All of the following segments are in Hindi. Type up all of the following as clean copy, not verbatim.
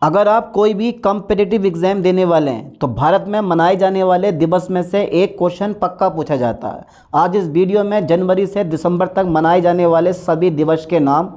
अगर आप कोई भी कॉम्पिटिटिव एग्जाम देने वाले हैं तो भारत में मनाए जाने वाले दिवस में से एक क्वेश्चन पक्का पूछा जाता है। आज इस वीडियो में जनवरी से दिसंबर तक मनाए जाने वाले सभी दिवस के नाम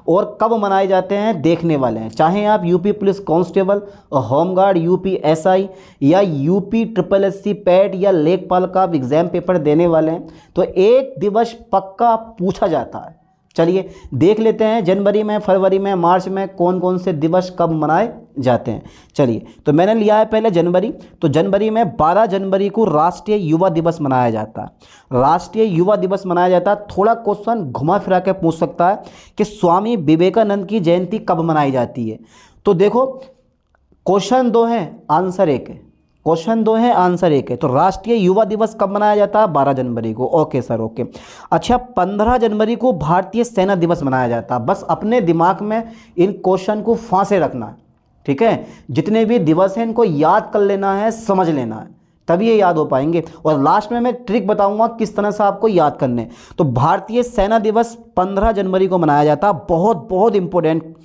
और कब मनाए जाते हैं देखने वाले हैं। चाहे आप UP police constable, home guard, UP SI या यूपी ट्रिपल एससी पैट या लेखपाल का आप एग्ज़ाम पेपर देने वाले हैं तो एक दिवस पक्का पूछा जाता है। चलिए देख लेते हैं जनवरी में, फरवरी में, मार्च में कौन कौन से दिवस कब मनाए जाते हैं। चलिए तो मैंने लिया है पहले जनवरी। तो जनवरी में 12 जनवरी को राष्ट्रीय युवा दिवस मनाया जाता है। राष्ट्रीय युवा दिवस मनाया जाता है। थोड़ा क्वेश्चन घुमा फिरा के पूछ सकता है कि स्वामी विवेकानंद की जयंती कब मनाई जाती है। तो देखो क्वेश्चन दो है, आंसर एक है। क्वेश्चन दो है, आंसर एक है। तो राष्ट्रीय युवा दिवस कब मनाया जाता है? 12 जनवरी को। Okay sir, okay. अच्छा, 15 जनवरी को भारतीय सेना दिवस मनाया जाता है। बस अपने दिमाग में इन क्वेश्चन को फांसे रखना है, ठीक है। जितने भी दिवस हैं इनको याद कर लेना है, समझ लेना है, तभी ये याद हो पाएंगे। और लास्ट में मैं ट्रिक बताऊंगा किस तरह से आपको याद करने। तो भारतीय सेना दिवस 15 जनवरी को मनाया जाता है। बहुत बहुत इंपॉर्टेंट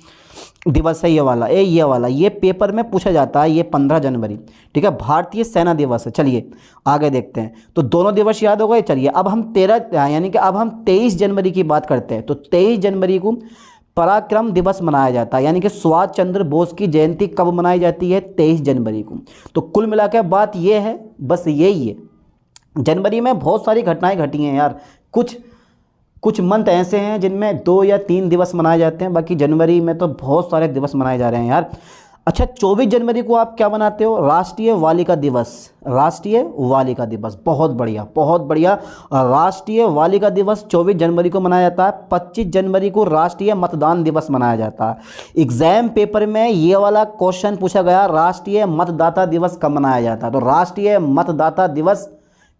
दिवस है ये वाला, ये पेपर में पूछा जाता है। ये 15 जनवरी, ठीक है, भारतीय सेना दिवस है। चलिए आगे देखते हैं। तो दोनों दिवस याद हो गए। चलिए अब हम 23 जनवरी की बात करते हैं। तो 23 जनवरी को पराक्रम दिवस मनाया जाता है, यानी कि सुभाष चंद्र बोस की जयंती कब मनाई जाती है? 23 जनवरी को। तो कुल मिलाकर बात ये है, बस यही है। जनवरी में बहुत सारी घटनाएं घटी हैं यार। कुछ मंथ ऐसे हैं जिनमें 2 या 3 दिवस मनाए जाते हैं, बाकी जनवरी में तो बहुत सारे दिवस मनाए जा रहे हैं यार। अच्छा, 24 जनवरी को आप क्या मनाते हो? राष्ट्रीय बालिका दिवस। राष्ट्रीय बालिका दिवस, बहुत बढ़िया, बहुत बढ़िया। राष्ट्रीय बालिका दिवस 24 जनवरी को मनाया जाता है। 25 जनवरी को राष्ट्रीय मतदान दिवस मनाया जाता है। एग्जाम पेपर में ये वाला क्वेश्चन पूछा गया, राष्ट्रीय मतदाता दिवस कब मनाया जाता है? तो राष्ट्रीय मतदाता दिवस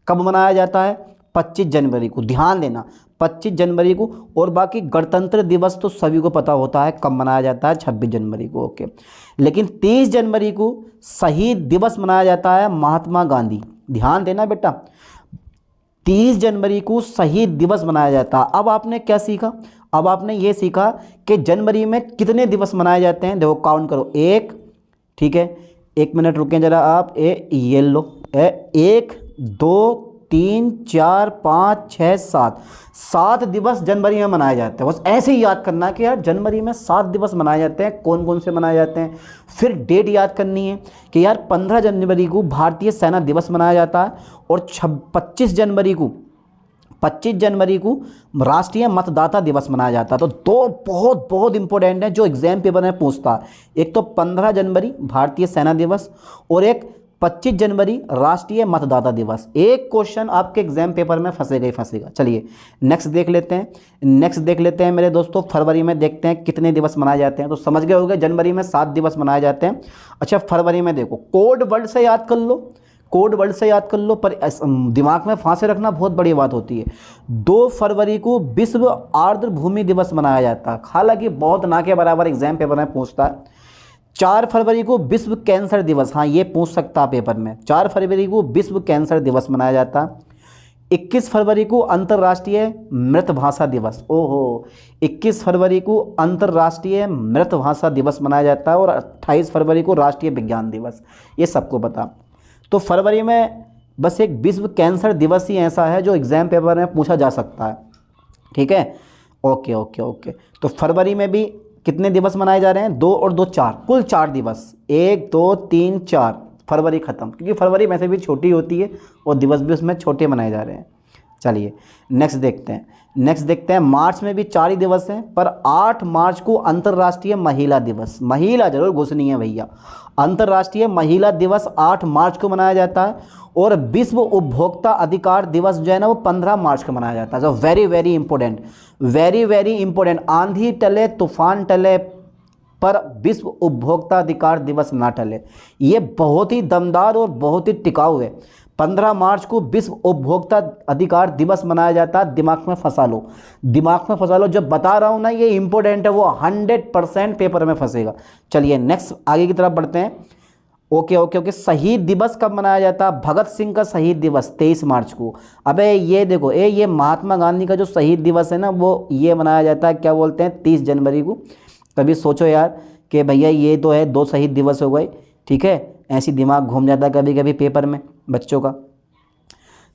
कब मनाया जाता है? 25 जनवरी को। ध्यान देना, 25 जनवरी को। और बाकी गणतंत्र दिवस तो सभी को पता होता है कब मनाया जाता है, 26 जनवरी को। ओके, लेकिन 30 जनवरी को शहीद दिवस मनाया जाता है, महात्मा गांधी। ध्यान देना बेटा, 30 जनवरी को शहीद दिवस मनाया जाता है। अब आपने क्या सीखा? अब आपने ये सीखा कि जनवरी में कितने दिवस मनाए जाते हैं। देखो काउंट करो, एक, ठीक है, 1 मिनट रुकें जरा आप। ये लो, 1 2 3 4 5 6 7 दिवस जनवरी में मनाए जाते हैं। बस ऐसे ही याद करना है कि यार जनवरी में 7 दिवस मनाए जाते हैं। कौन कौन से मनाए जाते हैं? फिर डेट याद करनी है कि यार 15 जनवरी को भारतीय सेना दिवस मनाया जाता है और 25 जनवरी को राष्ट्रीय मतदाता दिवस मनाया जाता है। तो दो बहुत बहुत इंपॉर्टेंट है जो एग्जाम पेपर में पूछता है। एक तो 15 जनवरी भारतीय सेना दिवस और एक 25 जनवरी राष्ट्रीय मतदाता दिवस। एक क्वेश्चन आपके एग्जाम पेपर में फंसेगा ही फंसेगा। चलिए नेक्स्ट देख लेते हैं मेरे दोस्तों। फरवरी में देखते हैं कितने दिवस मनाए जाते हैं। तो समझ गए होंगे जनवरी में 7 दिवस मनाए जाते हैं। अच्छा, फरवरी में देखो, कोड वर्ड से याद कर लो, पर दिमाग में फांसे रखना बहुत बड़ी बात होती है। 2 फरवरी को विश्व आर्द्र भूमि दिवस मनाया जाता है, हालांकि बहुत ना के बराबर एग्जाम पेपर में पूछता है। 4 फरवरी को विश्व कैंसर दिवस, हाँ ये पूछ सकता है पेपर में। 4 फरवरी को विश्व कैंसर दिवस मनाया जाता है। 21 फरवरी को अंतर्राष्ट्रीय मृतभाषा दिवस। ओहो, 21 फरवरी को अंतर्राष्ट्रीय मृतभाषा दिवस मनाया जाता है और 28 फरवरी को राष्ट्रीय विज्ञान दिवस। ये सबको पता। तो फरवरी में बस एक विश्व कैंसर दिवस ही ऐसा है जो एग्जाम पेपर में पूछा जा सकता है, ठीक है। Okay okay okay. तो फरवरी में भी कितने दिवस मनाए जा रहे हैं? 2 और 2 4, कुल 4 दिवस। 1 2 3 4, फरवरी ख़त्म, क्योंकि फरवरी वैसे भी छोटी होती है और दिवस भी उसमें छोटे मनाए जा रहे हैं। चलिए नेक्स्ट देखते हैं। मार्च में भी 4 ही दिवस हैं, पर 8 मार्च को अंतर्राष्ट्रीय महिला दिवस, महिला जरूर घुसनी है भैया। अंतर्राष्ट्रीय महिला दिवस 8 मार्च को मनाया जाता है और विश्व उपभोक्ता अधिकार दिवस जो है ना वो 15 मार्च को मनाया जाता है। तो वेरी वेरी इंपॉर्टेंट। आंधी टले तूफान टले पर विश्व उपभोक्ता अधिकार दिवस ना टले, ये बहुत ही दमदार और बहुत ही टिकाऊ है। 15 मार्च को विश्व उपभोक्ता अधिकार दिवस मनाया जाता है। दिमाग में फंसा लो, जब बता रहा हूँ ना ये इंपॉर्टेंट है, वो 100% पेपर में फंसेगा। चलिए नेक्स्ट आगे की तरफ बढ़ते हैं। ओके। शहीद दिवस कब मनाया जाता है? भगत सिंह का शहीद दिवस 23 मार्च को। अबे ये देखो, ये महात्मा गांधी का जो शहीद दिवस है ना वो ये मनाया जाता है, क्या बोलते हैं, 30 जनवरी को। कभी सोचो यार कि भैया ये तो है 2 शहीद दिवस हो गए, ठीक है, ऐसी दिमाग घूम जाता है कभी कभी पेपर में बच्चों का।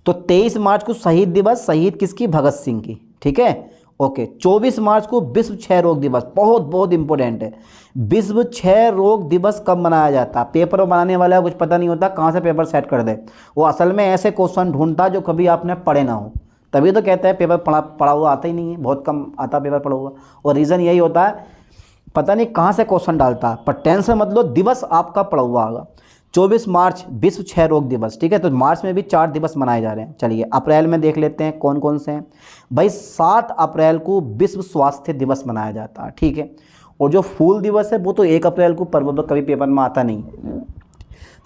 तो 23 मार्च को शहीद दिवस, शहीद किसकी, भगत सिंह की, ठीक है, ओके। 24 मार्च को विश्व क्षय रोग दिवस, बहुत बहुत इंपॉर्टेंट है। विश्व क्षय रोग दिवस कब मनाया जाता है? पेपर बनाने वाला कुछ पता नहीं होता, कहाँ से पेपर सेट कर दे। वो असल में ऐसे क्वेश्चन ढूंढता जो कभी आपने पढ़े ना हो, तभी तो कहता है पेपर पढ़ा हुआ आता ही नहीं है, बहुत कम आता पेपर पढ़ा हुआ। और रीज़न यही होता है, पता नहीं कहाँ से क्वेश्चन डालता है। पर टेंशन मत लो, दिवस आपका पड़ा हुआ होगा। 24 मार्च विश्व क्षय रोग दिवस, ठीक है। तो मार्च में भी 4 दिवस मनाए जा रहे हैं। चलिए अप्रैल में देख लेते हैं कौन कौन से हैं भाई। 7 अप्रैल को विश्व स्वास्थ्य दिवस मनाया जाता है, ठीक है। और जो फूल दिवस है वो तो 1 अप्रैल को, पर वो तो कभी पेपर में आता नहीं।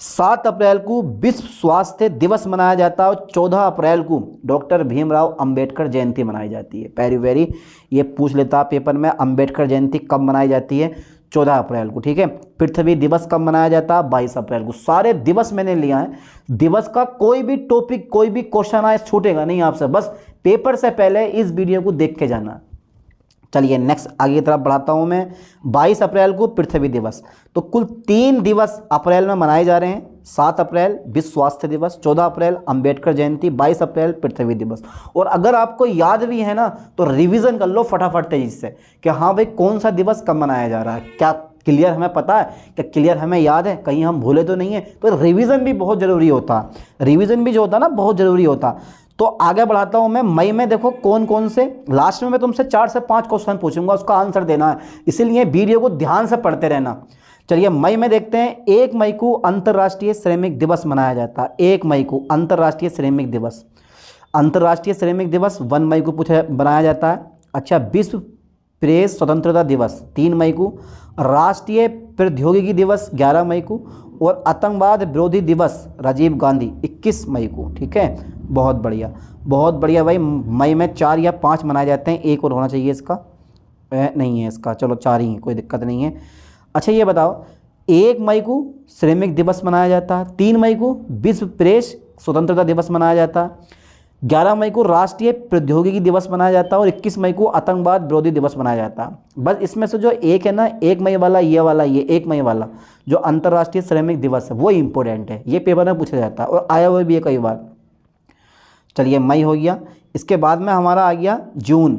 7 अप्रैल को विश्व स्वास्थ्य दिवस मनाया जाता है और 14 अप्रैल को डॉक्टर भीमराव अंबेडकर जयंती मनाई जाती है। वेरी ये पूछ लेता पेपर में, अंबेडकर जयंती कब मनाई जाती है? 14 अप्रैल को, ठीक है। पृथ्वी दिवस कब मनाया जाता है? 22 अप्रैल को। सारे दिवस मैंने लिया है, दिवस का कोई भी टॉपिक, कोई भी क्वेश्चन आए छूटेगा नहीं आपसे, बस पेपर से पहले इस वीडियो को देख के जाना। चलिए नेक्स्ट आगे की तरफ बढ़ाता हूं मैं। 22 अप्रैल को पृथ्वी दिवस। तो कुल 3 दिवस अप्रैल में मनाए जा रहे हैं। 7 अप्रैल विश्व स्वास्थ्य दिवस, 14 अप्रैल अंबेडकर जयंती, 22 अप्रैल पृथ्वी दिवस। और अगर आपको याद भी है ना तो रिवीजन कर लो फटाफट तेजी से कि हाँ भाई कौन सा दिवस कब मनाया जा रहा है, क्या क्लियर हमें पता है, क्या क्लियर हमें याद है, कहीं हम भूले तो नहीं है। तो रिवीजन भी बहुत ज़रूरी होता है, रिवीजन भी जो होता है ना बहुत ज़रूरी होता। तो आगे बढ़ाता हूं मैं। मई में देखो कौन कौन से, लास्ट में मैं तुमसे 4 से 5 क्वेश्चन पूछूंगा, उसका आंसर देना है, इसीलिए वीडियो को ध्यान से पढ़ते रहना। चलिए मई में देखते हैं। 1 मई को अंतर्राष्ट्रीय श्रमिक दिवस मनाया जाता है। 1 मई को अंतर्राष्ट्रीय श्रमिक दिवस, अंतर्राष्ट्रीय श्रमिक दिवस 1 मई को बनाया जाता है। अच्छा, विश्व प्रेस स्वतंत्रता दिवस 3 मई को, राष्ट्रीय प्रौद्योगिकी दिवस 11 मई को, और आतंकवाद विरोधी दिवस राजीव गांधी 21 मई को, ठीक है। बहुत बढ़िया भाई। मई में 4 या 5 मनाए जाते हैं, एक और होना चाहिए इसका, नहीं है इसका, चलो 4 ही है, कोई दिक्कत नहीं है। अच्छा ये बताओ, 1 मई को श्रमिक दिवस मनाया जाता है, 3 मई को विश्व प्रेस स्वतंत्रता दिवस मनाया जाता है, 11 मई को राष्ट्रीय प्रौद्योगिकी दिवस मनाया जाता है और 21 मई को आतंकवाद विरोधी दिवस मनाया जाता है। बस इसमें से जो एक है ना, 1 मई वाला, ये 1 मई वाला जो अंतर्राष्ट्रीय श्रमिक दिवस है वो इंपॉर्टेंट है, ये पेपर में पूछा जाता है और आया हुआ भी है कई बार। चलिए मई हो गया। इसके बाद में हमारा आ गया जून।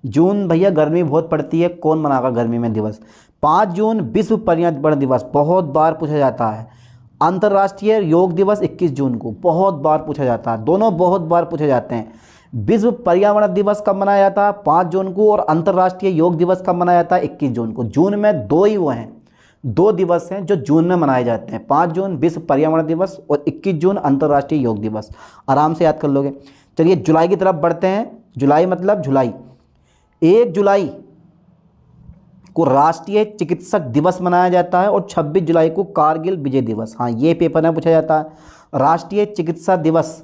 जून भैया गर्मी बहुत पड़ती है, कौन मनाएगा गर्मी में दिवस? 5 जून विश्व पर्यावरण दिवस, बहुत बार पूछा जाता है। अंतर्राष्ट्रीय योग दिवस 21 जून को, बहुत बार पूछा जाता है, दोनों बहुत बार पूछे जाते हैं। विश्व पर्यावरण दिवस कब मनाया जाता है? 5 जून को। और अंतर्राष्ट्रीय योग दिवस कब मनाया जाता है? 21 जून को। जून में 2 ही वो हैं, 2 दिवस हैं जो जून में मनाए जाते हैं, 5 जून विश्व पर्यावरण दिवस और 21 जून अंतर्राष्ट्रीय योग दिवस। आराम से याद कर लोगे। चलिए जुलाई की तरफ बढ़ते हैं। जुलाई मतलब जुलाई, 1 जुलाई को राष्ट्रीय चिकित्सक दिवस मनाया जाता है और 26 जुलाई को कारगिल विजय दिवस। हाँ ये पेपर में पूछा जाता है। राष्ट्रीय चिकित्सा दिवस,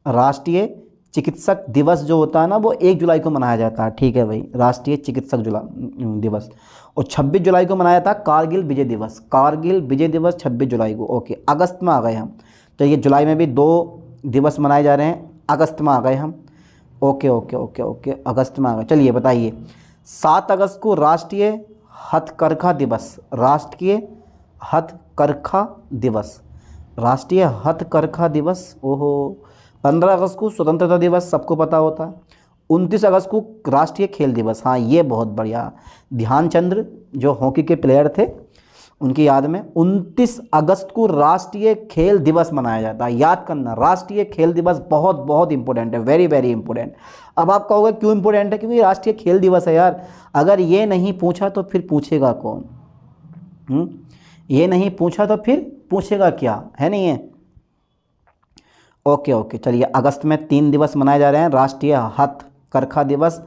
राष्ट्रीय चिकित्सक दिवस जो होता है ना वो 1 जुलाई को मनाया जाता है, ठीक है भाई, राष्ट्रीय चिकित्सक दिवस। और 26 जुलाई को मनाया था कारगिल विजय दिवस, कारगिल विजय दिवस 26 जुलाई को, ओके। अगस्त में आ गए हम, तो ये जुलाई में भी 2 दिवस मनाए जा रहे हैं, अगस्त में आ गए हम, ओके ओके ओके ओके, अगस्त में आ गए। चलिए बताइए, 7 अगस्त को राष्ट्रीय हथकरघा दिवस, राष्ट्रीय हथकरघा दिवस, राष्ट्रीय हथकरघा दिवस, ओहो। 15 अगस्त को स्वतंत्रता दिवस, सबको पता होता है। 29 अगस्त को राष्ट्रीय खेल दिवस, हाँ ये बहुत बढ़िया, ध्यानचंद्र जो हॉकी के प्लेयर थे उनकी याद में 29 अगस्त को राष्ट्रीय खेल दिवस मनाया जाता है। याद करना, राष्ट्रीय खेल दिवस बहुत बहुत इंपॉर्टेंट है, वेरी वेरी इंपॉर्टेंट। अब आप कहोगे क्यों इंपॉर्टेंट है? क्योंकि राष्ट्रीय खेल दिवस है यार, अगर ये नहीं पूछा तो फिर पूछेगा कौन? ये नहीं पूछा तो फिर पूछेगा क्या, है नहीं है? Okay okay. चलिए अगस्त में 3 दिवस मनाए जा रहे हैं, राष्ट्रीय हथकरघा दिवस,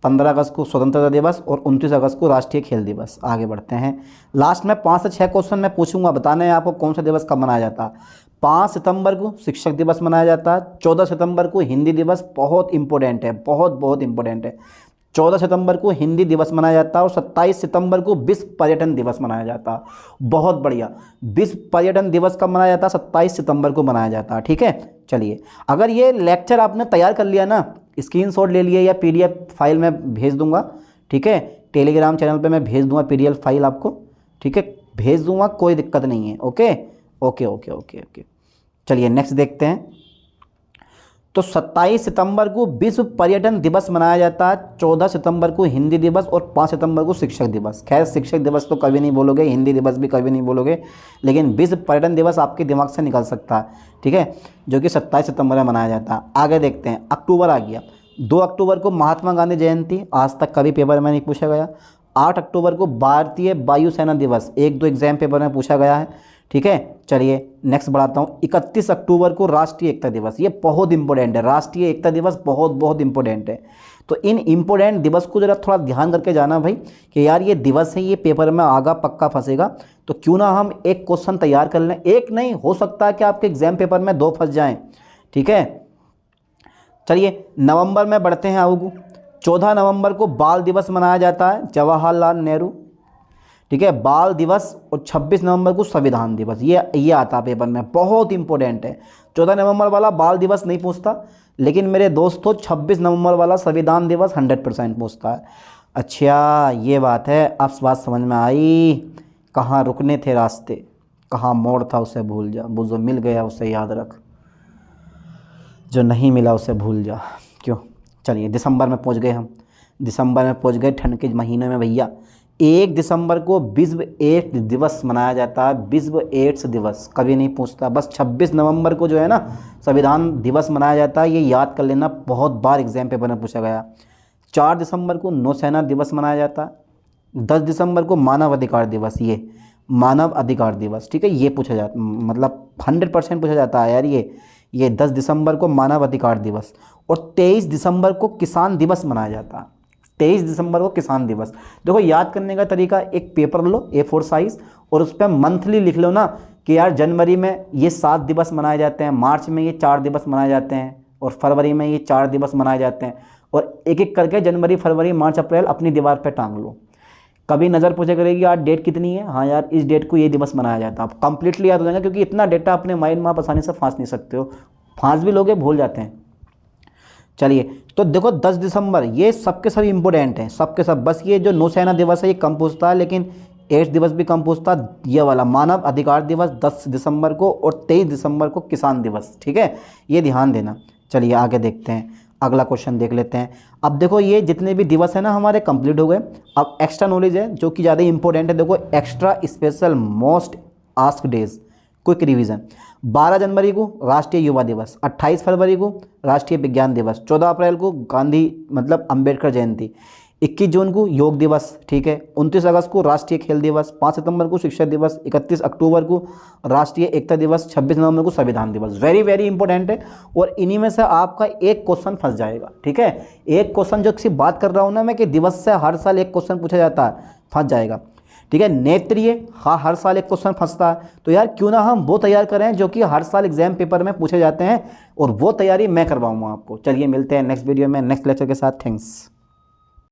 15 अगस्त को स्वतंत्रता दिवस और 29 अगस्त को राष्ट्रीय खेल दिवस। आगे बढ़ते हैं। लास्ट में 5 से 6 क्वेश्चन मैं पूछूंगा, बताना है आपको कौन सा दिवस कब मनाया जाता है। 5 सितंबर को शिक्षक दिवस मनाया जाता है। 14 सितंबर को हिंदी दिवस, बहुत इंपॉर्टेंट है, बहुत बहुत इंपॉर्टेंट है। 14 सितंबर को हिंदी दिवस मनाया जाता है और 27 सितंबर को विश्व पर्यटन दिवस मनाया जाता है। बहुत बढ़िया। विश्व पर्यटन दिवस कब मनाया जाता है? 27 सितंबर को मनाया जाता है, ठीक है। चलिए, अगर ये लेक्चर आपने तैयार कर लिया ना, स्क्रीनशॉट ले लिए या पीडीएफ फाइल में भेज दूंगा, ठीक है, टेलीग्राम चैनल पे मैं भेज दूंगा पीडीएफ फाइल आपको, ठीक है, भेज दूंगा, कोई दिक्कत नहीं है। Okay okay okay okay okay. चलिए नेक्स्ट देखते हैं। तो 27 सितंबर को विश्व पर्यटन दिवस मनाया जाता है, 14 सितंबर को हिंदी दिवस और 5 सितंबर को शिक्षक दिवस। खैर शिक्षक दिवस तो कभी नहीं बोलोगे, हिंदी दिवस भी कभी नहीं बोलोगे, लेकिन विश्व पर्यटन दिवस आपके दिमाग से निकल सकता है, ठीक है, जो कि 27 सितंबर में मनाया जाता है। आगे देखते हैं, अक्टूबर आ गया। 2 अक्टूबर को महात्मा गांधी जयंती, आज तक कभी पेपर में नहीं पूछा गया। 8 अक्टूबर को भारतीय वायुसेना दिवस, 1-2 एग्जाम पेपर में पूछा गया है, ठीक है। चलिए नेक्स्ट बढ़ाता हूँ। 31 अक्टूबर को राष्ट्रीय एकता दिवस, ये बहुत इंपॉर्टेंट है, राष्ट्रीय एकता दिवस बहुत बहुत इंपॉर्टेंट है। तो इन इंपॉर्टेंट दिवस को जरा थोड़ा ध्यान करके जाना भाई, कि यार ये दिवस है, ये पेपर में आगा पक्का फंसेगा, तो क्यों ना हम एक क्वेश्चन तैयार कर लें। एक नहीं, हो सकता है कि आपके एग्जाम पेपर में 2 फंस जाएँ, ठीक है। चलिए नवंबर में बढ़ते हैं आगे। 14 नवंबर को बाल दिवस मनाया जाता है, जवाहरलाल नेहरू, ठीक है, बाल दिवस। और 26 नवंबर को संविधान दिवस, ये आता है पेपर में, बहुत इंपॉर्टेंट है। 14 नवंबर वाला बाल दिवस नहीं पूछता, लेकिन मेरे दोस्तों 26 नवंबर वाला संविधान दिवस 100% पूछता है। अच्छा ये बात है, अब बात समझ में आई। कहाँ रुकने थे रास्ते, कहाँ मोड़ था उसे भूल जा, वो जो मिल गया उसे याद रख, जो नहीं मिला उसे भूल जा। क्यों। चलिए दिसंबर में पहुंच गए हम, दिसंबर में पहुंच गए, ठंड के महीने में भैया। 1 दिसंबर को विश्व एड्स दिवस मनाया जाता है, विश्व एड्स दिवस कभी नहीं पूछता। बस 26 नवंबर को जो है ना संविधान दिवस मनाया जाता है, ये याद कर लेना, बहुत बार एग्जाम पेपर में पूछा गया। 4 दिसंबर को नौसेना दिवस मनाया जाता है। 10 दिसंबर को मानव अधिकार दिवस, ये मानव अधिकार दिवस, ठीक है, ये पूछा जाता, मतलब 100% पूछा जाता है यार ये 10 दिसंबर को मानव अधिकार दिवस। और 23 दिसंबर को किसान दिवस मनाया जाता है, 23 दिसंबर को किसान दिवस। देखो याद करने का तरीका, एक पेपर लो A4 साइज़ और उस पर मंथली लिख लो ना, कि यार जनवरी में ये 7 दिवस मनाए जाते हैं, मार्च में ये 4 दिवस मनाए जाते हैं, और फरवरी में ये 4 दिवस मनाए जाते हैं, और एक एक करके जनवरी फरवरी मार्च अप्रैल अपनी दीवार पर टांग लो। कभी नज़र पूछे करेगी यार डेट कितनी है, हाँ यार इस डेट को ये दिवस मनाया जाता है, आप कंप्लीटली याद हो जाएगा, क्योंकि इतना डेटा अपने माइंड में आप आसानी से फांस नहीं सकते हो, फांस भी लोगे भूल जाते हैं। चलिए तो देखो 10 दिसंबर ये सबके सब इम्पोर्टेंट हैं, सबके सब। बस ये जो नौसेना दिवस है ये कम पूछता है, लेकिन एड्स दिवस भी कम पूछता है। ये वाला मानव अधिकार दिवस 10 दिसंबर को और 23 दिसंबर को किसान दिवस, ठीक है, ये ध्यान देना। चलिए आगे देखते हैं, अगला क्वेश्चन देख लेते हैं। अब देखो ये जितने भी दिवस है ना हमारे कंप्लीट हो गए। अब एक्स्ट्रा नॉलेज है जो कि ज़्यादा इंपॉर्टेंट है। देखो extra special most asked days, quick revision. 12 जनवरी को राष्ट्रीय युवा दिवस, 28 फरवरी को राष्ट्रीय विज्ञान दिवस, 14 अप्रैल को गांधी मतलब अंबेडकर जयंती, 21 जून को योग दिवस, ठीक है, 29 अगस्त को राष्ट्रीय खेल दिवस, 5 सितंबर को शिक्षक दिवस, 31 अक्टूबर को राष्ट्रीय एकता दिवस, 26 नवंबर को संविधान दिवस। वेरी वेरी इंपॉर्टेंट है, और इन्हीं में से आपका एक क्वेश्चन फंस जाएगा, ठीक है। एक क्वेश्चन जो किसी बात कर रहा हूँ ना मैं, कि दिवस से हर साल एक क्वेश्चन पूछा जाता है, फंस जाएगा, ठीक है। नेत्रीय, हाँ हर साल एक क्वेश्चन फंसता है, तो यार क्यों ना हम वो तैयार करें जो कि हर साल एग्जाम पेपर में पूछे जाते हैं, और वो तैयारी मैं करवाऊंगा आपको। चलिए मिलते हैं नेक्स्ट वीडियो में नेक्स्ट लेक्चर के साथ। थैंक्स।